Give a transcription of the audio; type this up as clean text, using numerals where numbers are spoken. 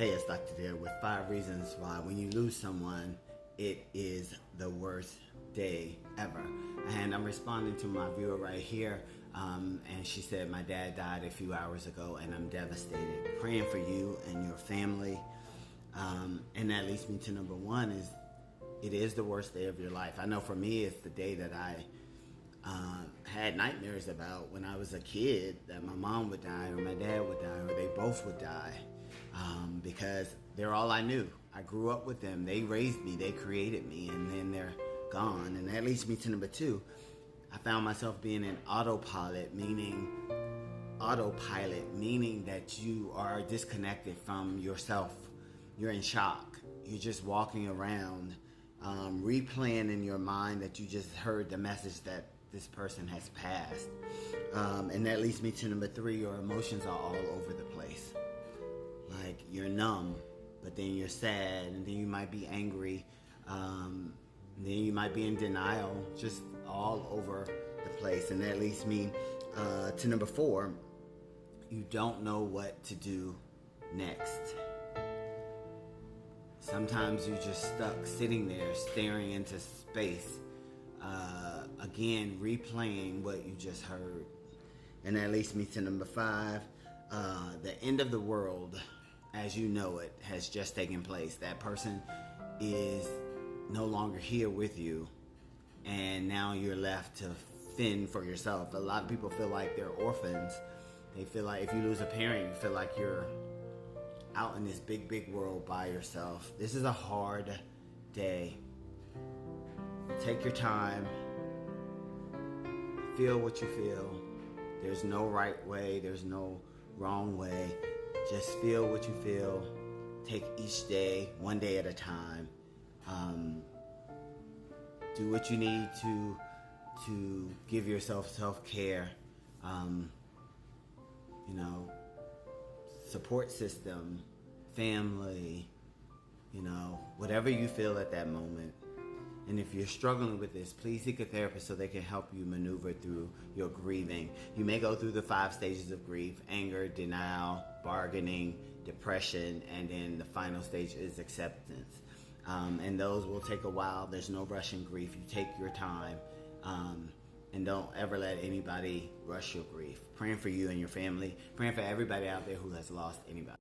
Hey, it's Dr. Dare with 5 reasons why when you lose someone, it is the worst day ever. And I'm responding to my viewer right here. And she said, my dad died a few hours ago and I'm devastated. Praying for you and your family. And that leads me to number one is it is the worst day of your life. I know for me, it's the day that I had nightmares about when I was a kid, that my mom would die or my dad would die or they both would die. Because they're all I knew. I grew up with them. They raised me. They created me. And then they're gone. And that leads me to number two. I found myself being in autopilot, meaning that you are disconnected from yourself. You're in shock. You're just walking around, replaying in your mind that you just heard the message that this person has passed. And that leads me to number three. Your emotions are all over the place. Like you're numb, but then you're sad, and then you might be angry, then you might be in denial, just all over the place. And that leads me to number four. You don't know what to do next. Sometimes you're just stuck sitting there staring into space, again replaying what you just heard. And that leads me to number five. The end of the world as you know it has just taken place. That person is no longer here with you, and now you're left to fend for yourself. A lot of people feel like they're orphans. They feel like if you lose a parent, you feel like you're out in this big world by yourself. This is a hard day. Take your time. Feel what you feel. There's no right way. There's no wrong way. Just feel what you feel. Take each day, one day at a time. Do what you need to give yourself self-care. Support system, family, whatever you feel at that moment. And if you're struggling with this, please seek a therapist so they can help you maneuver through your grieving. You may go through the 5 stages of grief: anger, denial, bargaining, depression, and then the final stage is acceptance. And those will take a while. There's no rush in grief. You take your time, and don't ever let anybody rush your grief. Praying for you and your family. Praying for everybody out there who has lost anybody.